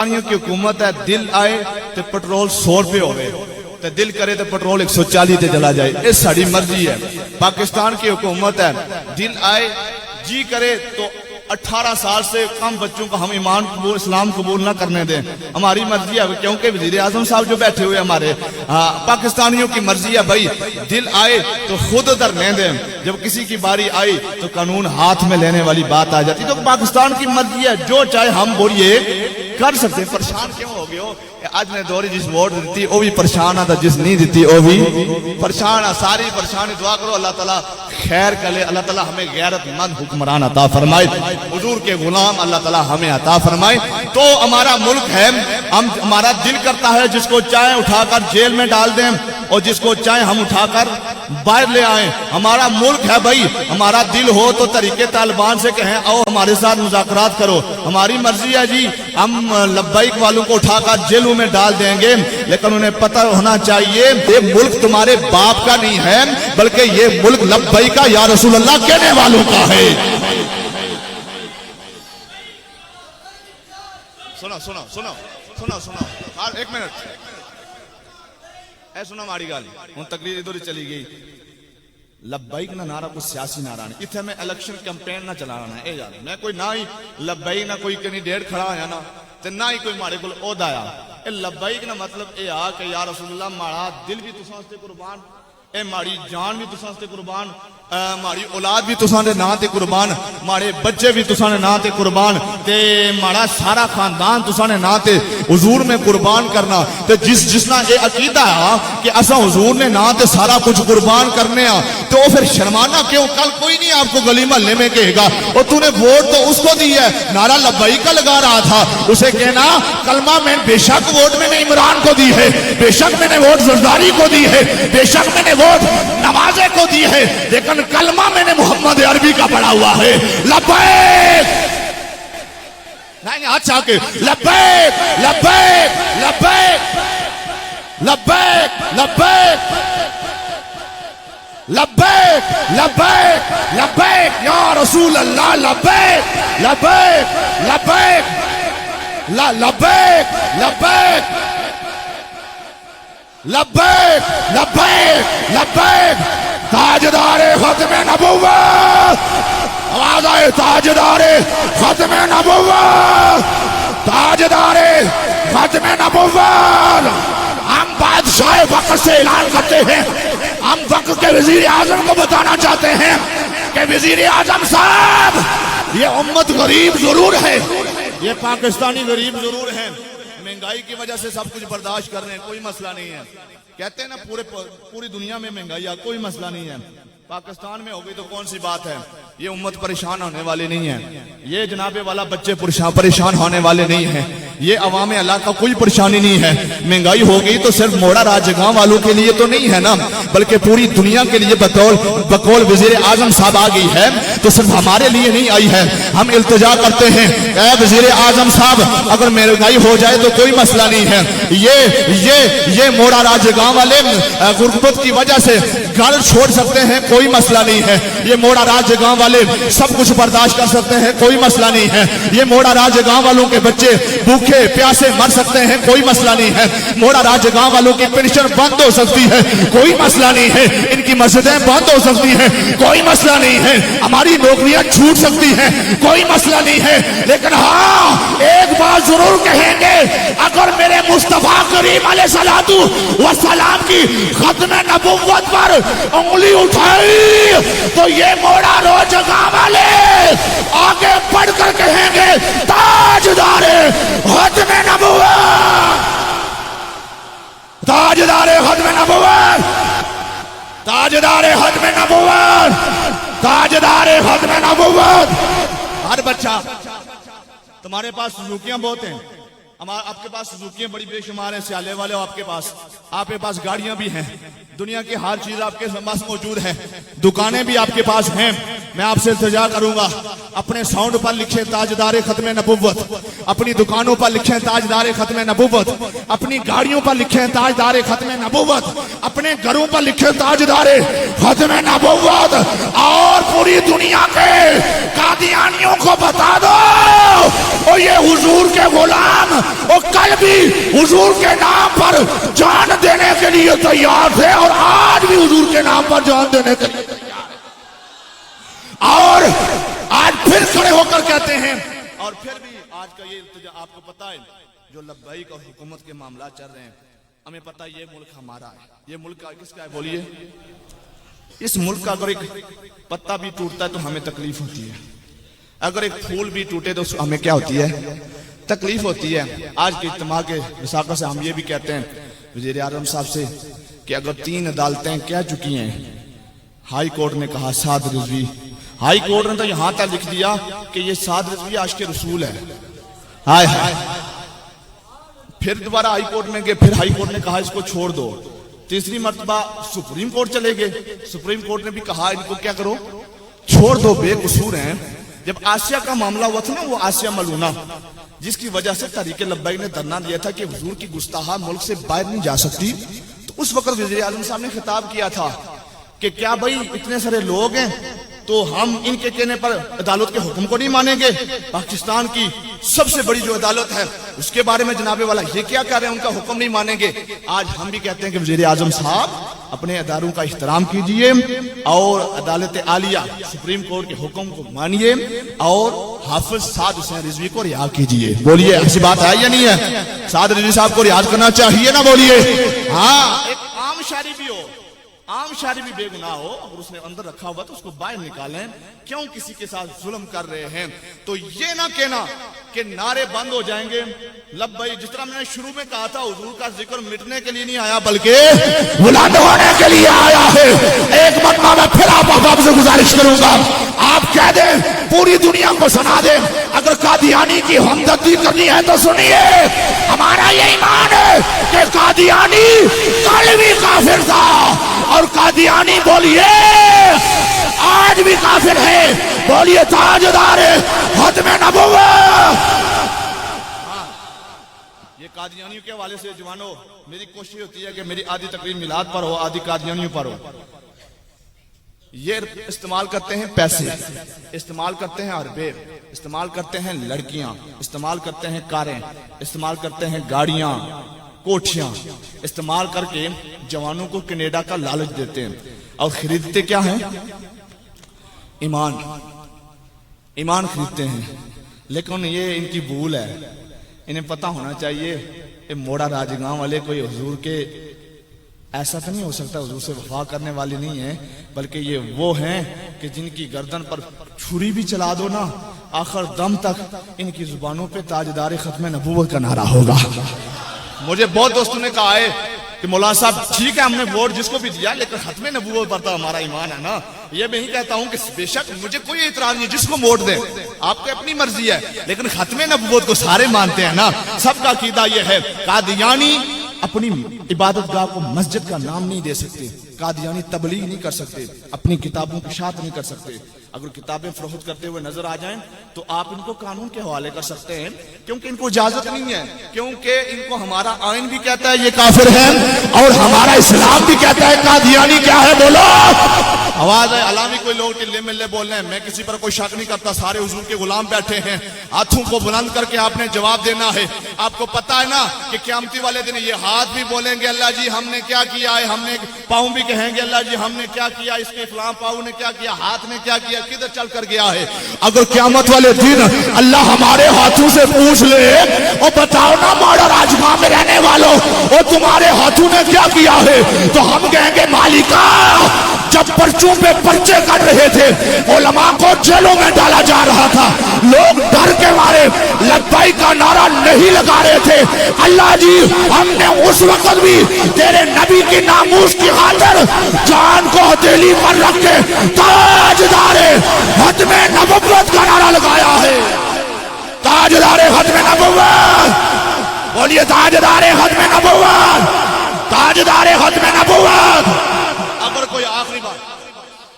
کی حکومت ہے، دل آئے تو پٹرول 100 روپے ہو گئے تو دل کرے تو پٹرول 140 تے چلا جائے، یہ ساری مرضی ہے۔ پاکستان کی حکومت ہے، دل آئے جی کرے تو 18 سال سے کم بچوں کو ہم ایمان قبول اسلام قبول نہ کرنے دیں، ہماری مرضی ہے، کیونکہ وزیر اعظم صاحب جو بیٹھے ہوئے ہمارے پاکستانیوں کی مرضی ہے بھائی، دل آئے تو خود درنے دیں، جب کسی کی باری آئی تو قانون ہاتھ میں لینے والی بات آ جاتی۔ تو پاکستان کی مرضی ہے، جو چاہے ہم بولیے کر سکتے۔ پریشان کیوں ہو گئے ہو؟ آج نے دوری جس ووٹ دیتی وہ بھی پریشان آتا، جس نہیں دیتی وہ بھی پریشان ہے، ساری پریشانی۔ دعا کرو اللہ تعالیٰ خیر کرے، اللہ تعالیٰ ہمیں غیرت مند حکمران عطا فرمائے، حضور کے غلام اللہ تعالیٰ ہمیں عطا فرمائے۔ تو ہمارا ملک ہے، ہمارا دل کرتا ہے جس کو چاہے اٹھا کر جیل میں ڈال دیں اور جس کو چاہے ہم اٹھا کر باہر لے آئیں۔ ہمارا ملک ہے بھائی، ہمارا دل ہو تو طریقے طالبان سے کہیں آؤ ہمارے ساتھ مذاکرات کرو، ہماری مرضی ہے جی، ہم لبیک والوں کو اٹھا کر جیلوں میں ڈال دیں گے، لیکن انہیں پتہ ہونا چاہیے یہ ملک تمہارے باپ کا نہیں ہے، بلکہ یہ ملک لبیک کا یا رسول اللہ کہنے والوں کا ہے۔ سنو سنو سنو سنو سنو ایک منٹ، اے سنو ہماری گال ہوں تقریر ادھر ہی چلی گئی۔ لبیک نہ نعرہ کوئی سیاسی نعرہ نہیں، اتنے میں الیکشن کیمپین نہ چلانا ہے، اے یار میں کوئی نہ ہی لبیک نہ کوئی کینڈیڈیٹ کھڑا ہویا نا تے نہ ہی کوئی مارے کول عہدہ آیا۔ اے لبیک نہ مطلب اے آ کہ یا رسول اللہ ماڑا دل بھی تساں واسطے قربان، اے ماڑی جان بھی تساں واسطے قربان، ماڑی اولاد بھی تساں دے نام تے قربان، ماڑے بچے بھی تساں دے نام تے قربان، تے ماڑا سارا خاندان تساں دے نام تے حضور میں قربان کرنا۔ تے جس نہ اے عقیدہ ہے کہ اساں حضور نے نام تے سارا کچھ قربان کرنے ہاں، تو پھر شرمانا کیوں؟ کل کوئی نہیں آپ کو گلی محلے میں کہے گا اور تو نے ووٹ تو اس کو دی ہے، نعرہ لبیک کا لگا رہا تھا، اسے کہنا کلمہ میں بے شک ووٹ میں نے عمران کو دی ہے، بے شک میں نے ووٹ زرداری کو دی ہے، بے شک میں نے ووٹ نوازے کو دی ہے، لیکن کلمہ میں نے محمد عربی کا پڑھا ہوا ہے۔ لبیک نہیں اچھا کہ لبیک لبیک لبیک لبیک لبیک لبیک لبیک لبیک یا رسول اللہ، لبیک لبیک لبیک لبیک لبیک لبیک لبیک لبیک تاجدار ختم نبوت، آواز آئے تاجدار ختم نبوت، تاجدار ختم نبوت۔ ہم بادشاہ وقت سے اعلان کرتے ہیں، ہم وقت کے وزیر اعظم کو بتانا چاہتے ہیں کہ وزیر اعظم صاحب یہ امت غریب ضرور ہے، یہ پاکستانی غریب ضرور ہے، مہنگائی کی وجہ سے سب کچھ برداشت کر رہے ہیں، کوئی مسئلہ نہیں ہے، کہتے ہیں نا پوری دنیا میں مہنگائی ہے، کوئی مسئلہ نہیں ہے، پاکستان میں ہوگی تو کون سی بات ہے؟ یہ امت پریشان ہونے والے نہیں ہیں، یہ جناب والا بچے پریشان ہونے والے نہیں ہیں، یہ عوام علاقہ کوئی پریشانی نہیں ہے۔ مہنگائی ہو گئی تو صرف موڑا راجگاں والوں کے لیے تو نہیں ہے نا، بلکہ پوری دنیا کے لیے بقول وزیر اعظم صاحب آ گئی ہے، تو صرف ہمارے لیے نہیں آئی ہے۔ ہم التجا کرتے ہیں اے وزیر اعظم صاحب اگر مہنگائی ہو جائے تو کوئی مسئلہ نہیں ہے، یہ موڑا راجگاں والے غربت کی وجہ سے گھر چھوڑ سکتے ہیں، کوئی مسئلہ نہیں ہے، یہ موڑا راجگاں والے سب کچھ برداشت کر سکتے ہیں، کوئی مسئلہ نہیں ہے، یہ موڑا راجگاں والوں کے بچے بھوکے پیاسے مر سکتے ہیں، کوئی مسئلہ نہیں ہے، موڑا راجگاں والوں کی پینشن بند ہو سکتی ہے، کوئی مسئلہ نہیں ہے، ان کی مسجدیں بند ہو سکتی ہیں، کوئی مسئلہ نہیں ہے، ہماری نوکریاں چھوٹ سکتی ہیں، کوئی مسئلہ نہیں ہے، لیکن ہاں ایک بات ضرور کہیں گے، اگر میرے مصطفیٰ کریم علیہ الصلوۃ والسلام کی ختم نبوت پر انگلی اٹھائی تو یہ موڑا راجگاں والے آگے بڑھ کر کہیں گے تاجدار ختم نبوت، تاجدار ختم نبوت، تاجدار ختم نبوت، تاجدار ختم نبوت۔ ہر بچہ تمہارے پاس سزوکیاں بہت ہیں، آپ کے پاس سزوکیاں بڑی بے شمار ہیں، سیالے والے آپ کے پاس گاڑیاں بھی ہیں، دنیا کی ہر چیز آپ کے پاس موجود ہے، دکانیں بھی آپ کے پاس ہیں۔ میں آپ سے التجا کروں گا اپنے ساؤنڈ پر لکھیں تاجدار ختم نبوت، اپنی دکانوں پر لکھیں تاجدار ختم نبوت، اپنی گاڑیوں پر لکھیں تاجدار ختم نبوت، اپنے گھروں پر لکھیں تاجدار ختم نبوت، اور پوری دنیا کے قادیانیوں کو بتا دو اور یہ حضور کے غلام وہ کل بھی حضور کے نام پر جان دینے کے لیے تیار تھے اور آج بھی حضور کے نام پر جان دینے کے لیے تیار ہے، اور آج پھر کھڑے ہو کر کہتے ہیں. اور پھر بھی آج کا یہ التجا آپ کو پتا ہے جو لبیک اور حکومت کے معاملات چل رہے ہیں، ہمیں پتا ہے یہ ملک ہمارا ہے، یہ ملک کس کا ہے بولیے؟ اس ملک کا اگر ایک پتا بھی ٹوٹتا ہے تو ہمیں تکلیف ہوتی ہے، اگر ایک پھول بھی ٹوٹے تو ہمیں کیا ہوتی ہے؟ تکلیف ہوتی ہے. آج کے اجتماع کے وثاقت سے ہم یہ بھی کہتے ہیں وزیر اعظم صاحب سے کہ اگر 3 عدالتیں کہہ چکی ہیں، ہائی کورٹ نے کہا سعد رضوی، ہائی کورٹ نے تو یہاں تک لکھ دیا کہ یہ سعد رضوی عاشق رسول ہے، ہائے ہائے. پھر دوبارہ ہائی کورٹ میں گئے، پھر ہائی کورٹ نے کہا اس کو چھوڑ دو. تیسری مرتبہ سپریم کورٹ چلے گئے، سپریم کورٹ نے بھی کہا ان کو کیا کرو؟ چھوڑ دو، بے قصور ہیں. جب آسیہ کا معاملہ ہوا تھا نا، وہ آسیہ ملونہ جس کی وجہ سے تحریک لبیک نے دھرنا دیا تھا کہ حضور کی گستاخی ملک سے باہر نہیں جا سکتی، تو اس وقت وزیر اعظم صاحب نے خطاب کیا تھا کہ کیا بھائی اتنے سارے لوگ ہیں تو ہم ان کے کہنے پر عدالت کے حکم کو نہیں مانیں گے؟ پاکستان کی سب سے بڑی جو عدالت ہے اس کے بارے میں جناب والا یہ کیا کہہ رہے ہیں، ان کا حکم نہیں مانیں گے. آج ہم بھی کہتے ہیں کہ وزیر اعظم صاحب اپنے اداروں کا احترام کیجئے اور عدالت عالیہ سپریم کورٹ کے حکم کو مانیے اور حافظ سعد حسین رضوی کو رہا کیجئے. بولیے ایسی بات ہے یا نہیں ہے؟ سعد رضوی صاحب کو رہا کرنا چاہیے نا، بولیے. ہاں، ایک عام شہری بھی ہو، عام شہری بھی بے گناہ ہو، اگر اس نے اندر رکھا ہوا تو اس کو باہر نکالیں. کیوں کسی کے ساتھ ظلم کر رہے ہیں؟ تو یہ نہ کہنا کہ نعرے بند ہو جائیں گے. لبیک جس طرح میں نے شروع میں کہا تھا، حضور کا ذکر مٹنے کے لیے نہیں آیا بلکہ بلند ہونے کے لیے آیا ہے. ایک مرتبہ میں پھر آپ سے گزارش کروں گا، آپ کہہ دیں، پوری دنیا کو سنا دیں، اگر قادیانی کی ہمدردی کرنی ہے تو سنیے، ہمارا یہ ایمان ہے کہ قادیانی کل بھی کافر تھا اور قادیانی بولیے آج بھی کافر ہے. بولیے تاجدار ختم نبوت. یہ قادیانیوں کے حوالے سے جوانوں میری کوشش ہوتی ہے کہ میری آدھی تقریر میلاد پر ہو، آدھی قادیانیوں پر ہو. یہ استعمال کرتے ہیں پیسے، استعمال کرتے ہیں عربے، استعمال کرتے ہیں لڑکیاں، استعمال کرتے ہیں کاریں، استعمال کرتے ہیں گاڑیاں، کوٹھیاں، استعمال کر کے جوانوں کو کینیڈا کا لالچ دیتے ہیں اور خریدتے کیا ہیں؟ ایمان. ایمان خریدتے ہیں. لیکن یہ ان کی بھول ہے، انہیں پتہ ہونا چاہیے یہ موڑا راجگاؤں والے کوئی حضور کے ایسا تو نہیں ہو سکتا حضور سے وفا کرنے والے نہیں ہیں، بلکہ یہ وہ ہیں کہ جن کی گردن پر چھری بھی چلا دو نا، آخر دم تک ان کی زبانوں پہ تاجدار ختم نبوت کا نعرہ ہوگا. مجھے بہت دوستوں نے کہا ہے کہ مولانا صاحب ٹھیک ہے ہم نے ووٹ جس کو بھی دیا لیکن ختم نبوت پر تو ہمارا ایمان ہے نا. یہ میں ہی کہتا ہوں کہ بے شک مجھے کوئی اعتراض نہیں جس کو ووٹ دیں، آپ کی اپنی مرضی ہے، لیکن ختم نبوت کو سارے مانتے ہیں نا. سب کا عقیدہ یہ ہے. قادیانی اپنی عبادت گاہ کو مسجد کا نام نہیں دے سکتے، قادیانی تبلیغ نہیں کر سکتے، اپنی کتابوں کی اشاعت نہیں کر سکتے. اگر کتابیں فروخت کرتے ہوئے نظر آ جائیں تو آپ ان کو قانون کے حوالے کر سکتے ہیں، کیونکہ ان کو اجازت نہیں ہے، کیونکہ ان کو ہمارا آئین بھی کہتا ہے یہ کافر ہے اور ہمارا اسلام بھی کہتا ہے قادیانی کیا ہے. بولو آواز ہے. علامی کوئی لوگ ٹلے ملے بول رہے ہیں، میں کسی پر کوئی شک نہیں کرتا، سارے حضور کے غلام بیٹھے ہیں. ہاتھوں کو بلند کر کے آپ نے جواب دینا ہے. آپ کو پتا ہے نا کہ قیامتی والے دن یہ ہاتھ بھی بولیں گے اللہ جی ہم نے کیا کیا ہے، ہم نے پاؤں بھی کہیں گے اللہ جی ہم نے کیا کیا، اس کے فلاں پاؤں نے کیا کیا، ہاتھ نے کیا کیا، کدھر چل کر گیا ہے. اگر قیامت والے دن اللہ ہمارے ہاتھوں سے پوچھ لے اور بتاؤ نا موڑا راجگاہ میں رہنے والوں اور تمہارے ہاتھوں نے کیا کیا ہے، تو ہم کہیں گے مالکا جب پرچوں پہ پرچے کر رہے تھے، علماء کو جیلوں میں ڈالا جا رہا تھا، لوگ ڈر کے مارے لبیک کا نعرہ نہیں لگا رہے تھے، اللہ جی ہم نے اس وقت بھی تیرے نبی کی ناموس کی خاطر جان کو ہتھیلی پر رکھ کے تاجدار ختم نبوت کا نعرہ لگایا ہے. تاجدار ختم نبوت. بولیے تاجدار ختم نبوت، تاجدار ختم نبوت. اگر کوئی آخری بات،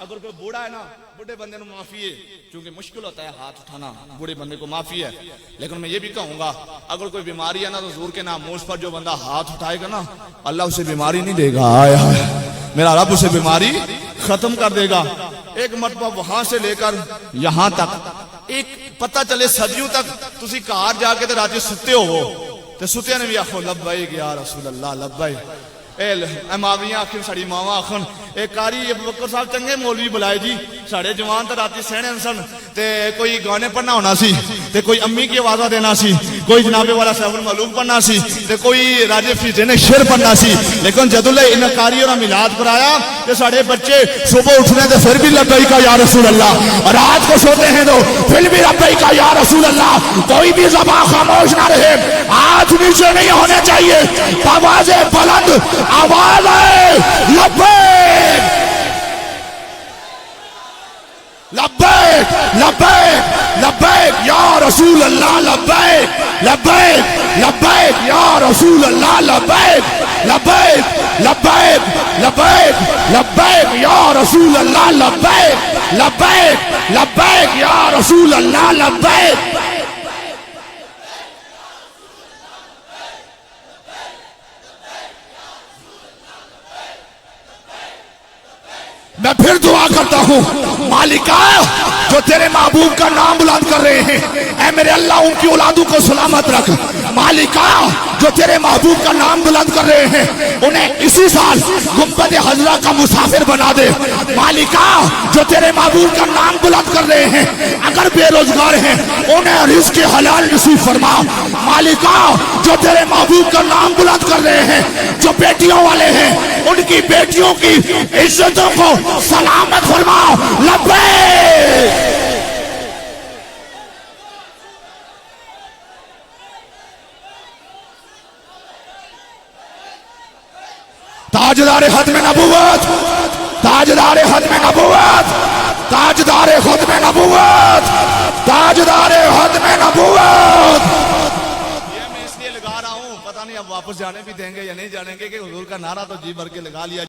اگر کوئی بوڑھا ہے نا، بڑے بندے کو معافی ہے، چونکہ مشکل ہوتا ہے ہاتھ اٹھانا، بوڑھے بندے کو معافی ہے. لیکن میں یہ بھی کہوں گا اگر کوئی بیماری ہے نا تو حضور کے ناموس پر جو بندہ ہاتھ اٹھائے گا نا اللہ اسے بیماری نہیں دے گا، میرا رب اسے بیماری ختم کر دے گا. ایک مرتبہ وہاں سے لے کر یہاں تک ایک پتہ چلے صدیوں تک تسی کار جا کے تے رات ستے ہو تے ستیا نے بھی آخو لبیک یا رسول اللہ لبیک. اے ماویاں آخر ساڑی ماواں آخن اے کاری ابو بکر صاحب چنگے مولوی بلائے جی ساڑے جوان تے راتی سہنے سن تے کوئی گانے پڑھنا ہونا سی تے کوئی امی کی آوازہ دینا سی کوئی جناب والا سیف المعلوم پڑھنا سی تے کوئی راجے فیضے نے شعر پڑھنا سی لیکن جدو لے انہاں کاری اور میلاد کرایا تے ساڑے بچے صبح اٹھنے تے پھر بھی لبیک یا رسول اللہ رات کو سوتے ہیں تو پھر بھی لبیک یا رسول اللہ کوئی بھی زبان خاموش نہ رہے ہاتھ نیچے نہیں ہونے چاہیے آوازیں بلند آواز ہے لبیک لبیک لبیک لبیک یا رسول اللہ لبیک لبیک لبیک یا رسول اللہ لبیک لبیک لبیک لبیک لبیک یا رسول اللہ لبیک لبیک لبیک یا رسول اللہ لبیک. میں پھر دعا کرتا ہوں مالکا جو تیرے محبوب کا نام بلند کر رہے ہیں اے میرے اللہ ان کی اولادوں کو سلامت رکھ. مالکا جو تیرے محبوب کا نام بلند کر رہے ہیں انہیں اسی سال گنبد خضرا کا مسافر بنا دے. مالکا جو تیرے محبوب کا نام بلند کر رہے ہیں اگر بے روزگار ہیں انہیں رزق حلال نصیب فرما. مالکا جو تیرے محبوب کا نام بلند کر رہے ہیں جو بیٹیوں والے ہیں ان کی بیٹیوں کی عزتوں کو سلامت فرما. لبیک تاجدار ختم نبوت تاجدار ختم نبوت تاجدار ختم نبوت تاجدار ختم نبوت. یہ میں اس لیے لگا رہا ہوں پتہ نہیں اب واپس جانے بھی دیں گے یا نہیں جانے گے کہ حضور کا نعرہ تو جی بھر کے لگا لیا.